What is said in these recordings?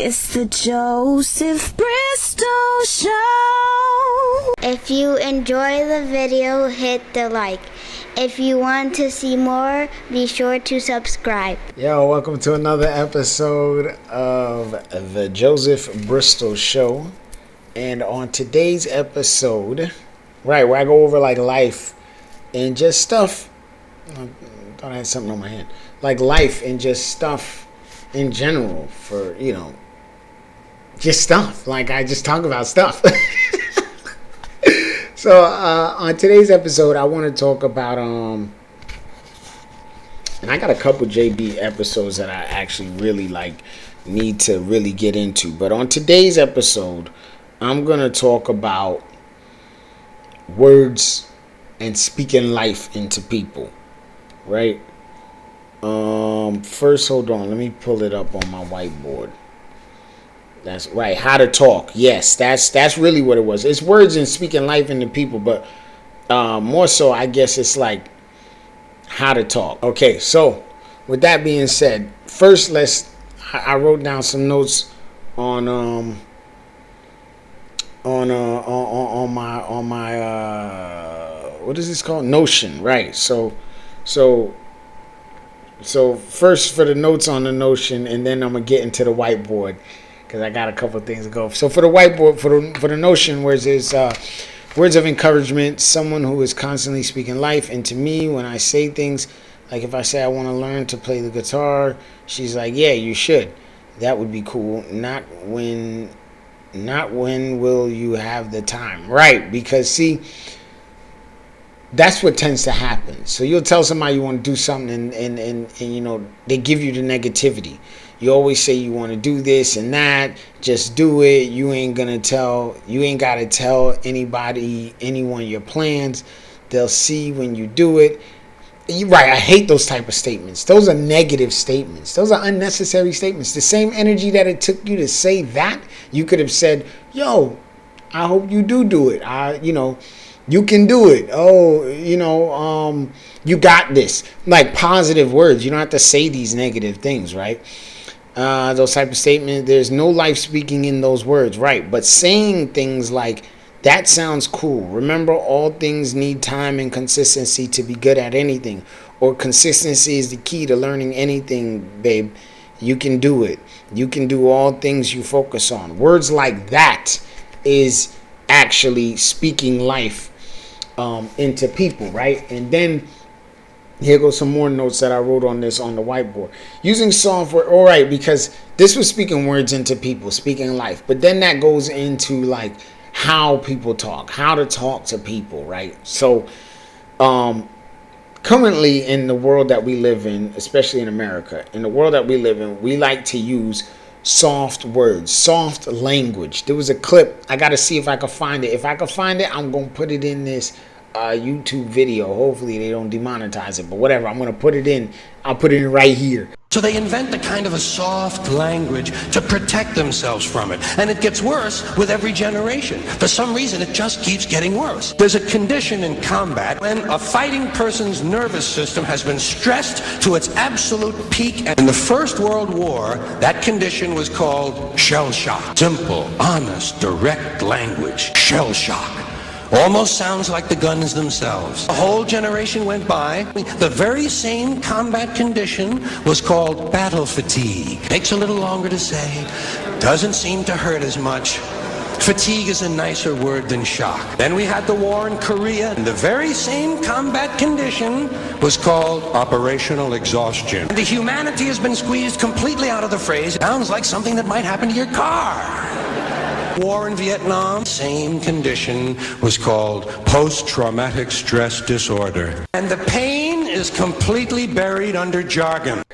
It's the Joseph Bristol Show. If you enjoy the video, hit the like. If you want to see more, be sure to subscribe. Yo, welcome to another episode of the Joseph Bristol Show. And on today's episode, right, where I go over like life and just stuff. I thought I had something on my hand. Like life and just stuff in general for, just stuff. Like I just talk about stuff. So on today's episode, I want to talk about and I got a couple JB episodes that I actually really need to really get into. But on today's episode, I'm gonna talk about words and speaking life into people. Right? First, hold on. Let me pull it up on my whiteboard. That's right. How to talk. Yes, that's really what it was. It's words and speaking life into people, but more so, I guess it's like how to talk. Okay, so with that being said, first I wrote down some notes on my what is this called? Notion, right? So first for the notes on the Notion, and then I'm gonna get into the whiteboard because I got a couple of things to go. So for the whiteboard, for the Notion, where there's words of encouragement, someone who is constantly speaking life into me when I say things. Like if I say I want to learn to play the guitar, she's like, yeah, you should. That would be cool. Not when will you have the time? Right, because see, that's what tends to happen. So you'll tell somebody you want to do something and they give you the negativity. You always say you want to do this and that, just do it. You ain't got to tell anyone your plans. They'll see when you do it. You're right, I hate those type of statements. Those are negative statements. Those are unnecessary statements. The same energy that it took you to say that, you could have said, yo, I hope you do it. You can do it. Oh, you got this. Like positive words. You don't have to say these negative things, right? Those type of statements. There's no life speaking in those words, right? But saying things like, that sounds cool. Remember, all things need time and consistency to be good at anything. Or consistency is the key to learning anything, babe. You can do it. You can do all things you focus on. Words like that is actually speaking life into people, right? And then here goes some more notes that I wrote on this on the whiteboard. Using software, all right, because this was speaking words into people, speaking life. But then that goes into like how people talk, how to talk to people, right? So currently in the world that we live in, especially in America, in the world that we live in, we like to use soft words, soft language. There was a clip. I got to see if I can find it. If I can find it, I'm going to put it in this YouTube video. Hopefully they don't demonetize it, but whatever. I'm going to put it in. I'll put it in right here. So they invent a kind of a soft language to protect themselves from it. And it gets worse with every generation. For some reason, it just keeps getting worse. There's a condition in combat when a fighting person's nervous system has been stressed to its absolute peak. And in the First World War, that condition was called shell shock. Simple, honest, direct language. Shell shock. Almost sounds like the guns themselves. A whole generation went by. The very same combat condition was called battle fatigue. Takes a little longer to say. Doesn't seem to hurt as much. Fatigue is a nicer word than shock. Then we had the war in Korea, and the very same combat condition was called operational exhaustion. The humanity has been squeezed completely out of the phrase. Sounds like something that might happen to your car. War in Vietnam, same condition, was called post-traumatic stress disorder. And the pain is completely buried under jargon.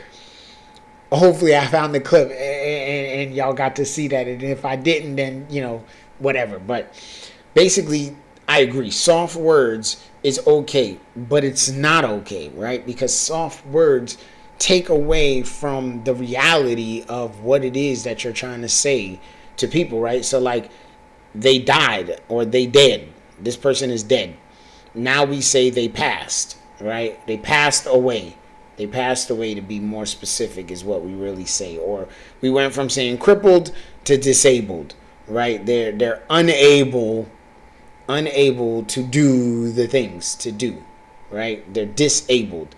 Hopefully I found the clip and y'all got to see that. And if I didn't, then, whatever. But basically, I agree. Soft words is okay, but it's not okay, right? Because soft words take away from the reality of what it is that you're trying to say to people, right? So like they died or they dead. This person is dead. Now we say they passed, right? They passed away. They passed away, to be more specific, is what we really say. Or we went from saying crippled to disabled, right? They're unable to do the things to do, right? They're disabled.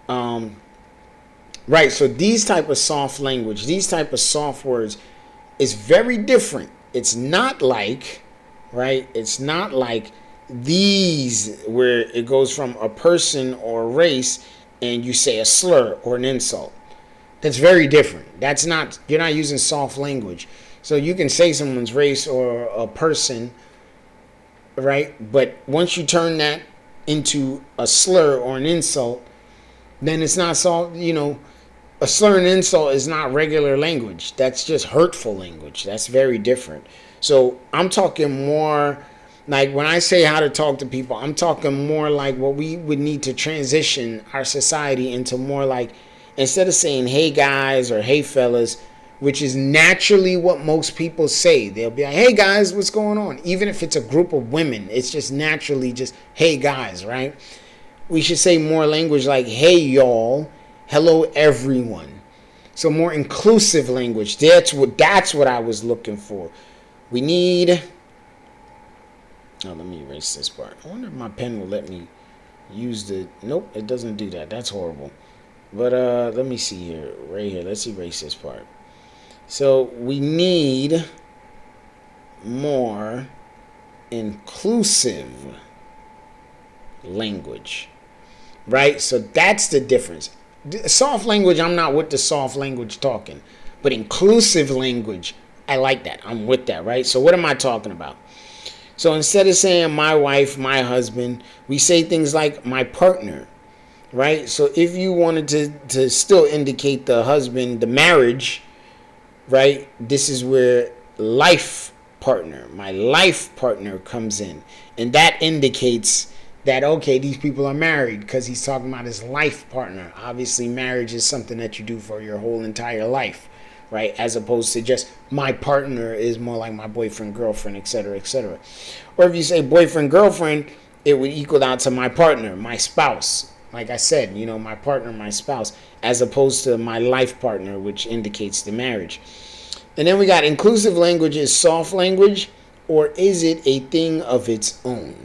Right, so these type of soft language, these type of soft words is very different. It's not like, right? It's not like these where it goes from a person or a race and you say a slur or an insult. That's very different. That's not, you're not using soft language. So you can say someone's race or a person, right? But once you turn that into a slur or an insult, then it's not soft, a slur and insult is not regular language. That's just hurtful language. That's very different. So I'm talking more like when I say how to talk to people, I'm talking more like what we would need to transition our society into more like, instead of saying, hey guys or hey fellas, which is naturally what most people say. They'll be like, hey guys, what's going on? Even if it's a group of women, it's just naturally just, hey guys, right? We should say more language like, hey y'all, hello everyone. So more inclusive language. That's what I was looking for. We need, let me erase this part. I wonder if my pen will let me use nope, it doesn't do that. That's horrible. But let me see here, right here. Let's erase this part. So we need more inclusive language, right? So that's the difference. Soft language, I'm not with the soft language talking, but inclusive language, I like that. I'm with that, right? So what am I talking about? So instead of saying my wife, my husband, we say things like my partner, right? So if you wanted to still indicate the husband, the marriage, right? This is where life partner, my life partner comes in. And that indicates that, okay, these people are married because he's talking about his life partner. Obviously, marriage is something that you do for your whole entire life, right? As opposed to just my partner is more like my boyfriend, girlfriend, etc., etc. Or if you say boyfriend, girlfriend, it would equal out to my partner, my spouse. Like I said, my partner, my spouse, as opposed to my life partner, which indicates the marriage. And then we got inclusive language is soft language, or is it a thing of its own?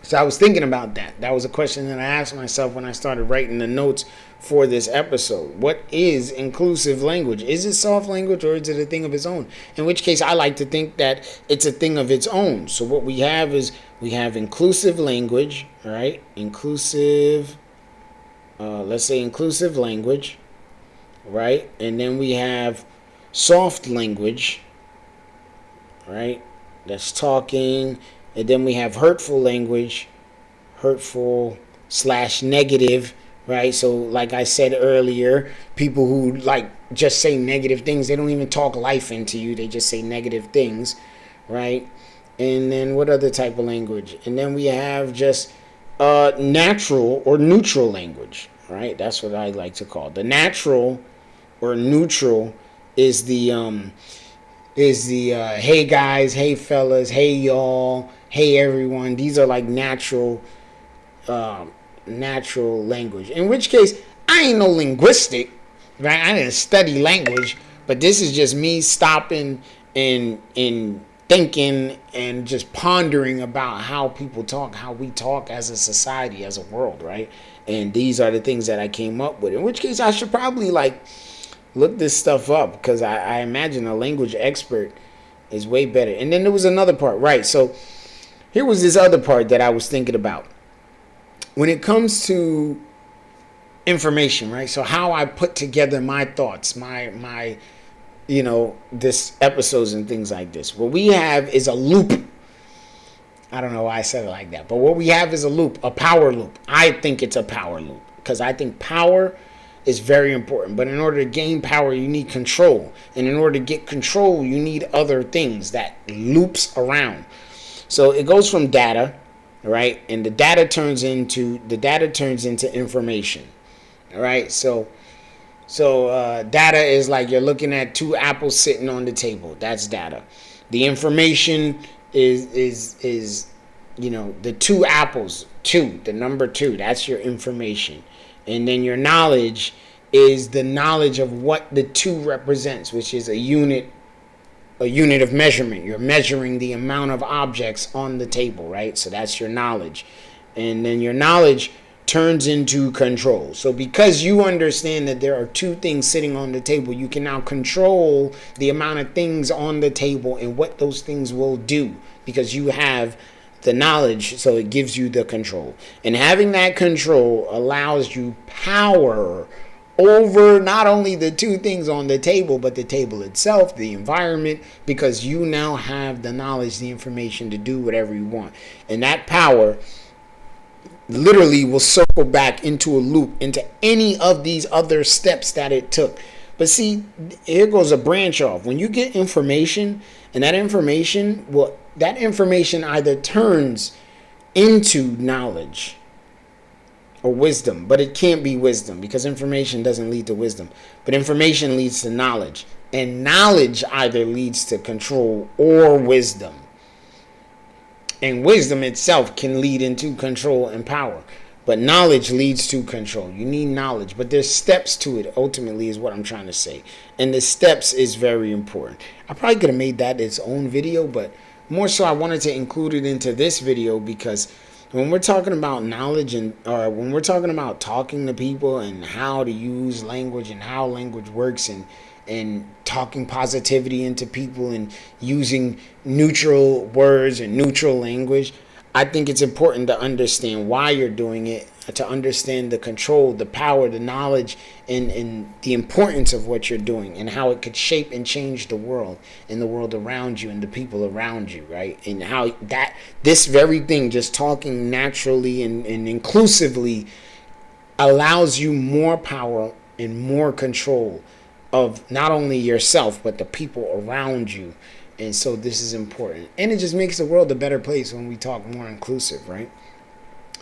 So I was thinking about that. That was a question that I asked myself when I started writing the notes for this episode. What is inclusive language? Is it soft language or is it a thing of its own? In which case, I like to think that it's a thing of its own. So what we have is we have inclusive language, right? Inclusive, let's say inclusive language, right? And then we have soft language, right? That's talking. And then we have hurtful language, hurtful/negative, right? So like I said earlier, people who like just say negative things, they don't even talk life into you. They just say negative things, right? And then what other type of language? And then we have just natural or neutral language, right? That's what I like to call it. The natural or neutral is the hey guys, hey fellas, hey y'all, hey everyone. These are like natural language. In which case, I ain't no linguistic, right? I didn't study language, but this is just me stopping and thinking and just pondering about how people talk, how we talk as a society, as a world, right? And these are the things that I came up with. In which case, I should probably look this stuff up, because I imagine a language expert is way better. And then there was another part, right? So here was this other part that I was thinking about. When it comes to information, right? So how I put together my thoughts, my this episodes and things like this. What we have is a loop. I don't know why I said it like that, but what we have is a loop, a power loop. I think it's a power loop because I think power is very important. But in order to gain power, you need control. And in order to get control, you need other things that loops around. So it goes from data, right? And the data turns into information. All right? So data is like you're looking at two apples sitting on the table. That's data. The information is the two apples, the number 2. That's your information. And then your knowledge is the knowledge of what the 2 represents, which is a unit of measurement. You're measuring the amount of objects on the table, right? So that's your knowledge. And then your knowledge turns into control. So because you understand that there are 2 things sitting on the table, you can now control the amount of things on the table and what those things will do, because you have the knowledge. So it gives you the control, and having that control allows you power over not only the 2 things on the table, but the table itself, the environment, because you now have the knowledge, the information to do whatever you want. And that power literally will circle back into a loop into any of these other steps that it took. But see, here goes a branch off. When you get information, and that information either turns into knowledge or wisdom, but it can't be wisdom, because information doesn't lead to wisdom, but information leads to knowledge, and knowledge either leads to control or wisdom. And wisdom itself can lead into control and power. But knowledge leads to control. You need knowledge. But there's steps to it, ultimately, is what I'm trying to say. And the steps is very important. I probably could have made that its own video, but more so I wanted to include it into this video, because when we're talking about knowledge, or when we're talking about talking to people and how to use language and how language works, and talking positivity into people and using neutral words and neutral language, I think it's important to understand why you're doing it, to understand the control, the power, the knowledge, and the importance of what you're doing, and how it could shape and change the world and the world around you and the people around you, right? And how that this very thing, just talking naturally and inclusively, allows you more power and more control of not only yourself, but the people around you. And so this is important. And it just makes the world a better place when we talk more inclusive, right?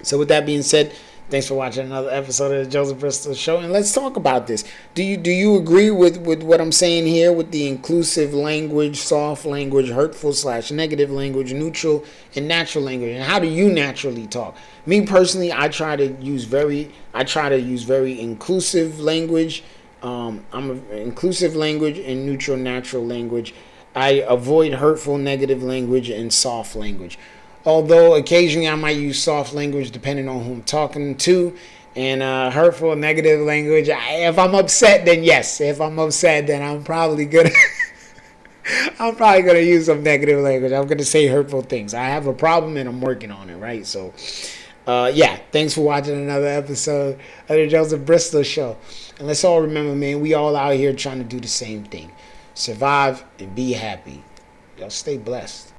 So with that being said, thanks for watching another episode of the Joseph Bristol Show. And let's talk about this. Do you agree with what I'm saying here, with the inclusive language, soft language, hurtful / negative language, neutral and natural language? And how do you naturally talk? Me personally, I try to use very inclusive language. I'm an inclusive language and neutral, natural language. I avoid hurtful, negative language and soft language. Although occasionally I might use soft language depending on who I'm talking to. And hurtful, negative language, if I'm upset, then yes. If I'm upset, then I'm probably gonna use some negative language. I'm gonna say hurtful things. I have a problem and I'm working on it, right? So yeah, thanks for watching another episode of the Joseph Bristol Show. And let's all remember, man, we all out here trying to do the same thing. Survive and be happy. Y'all stay blessed.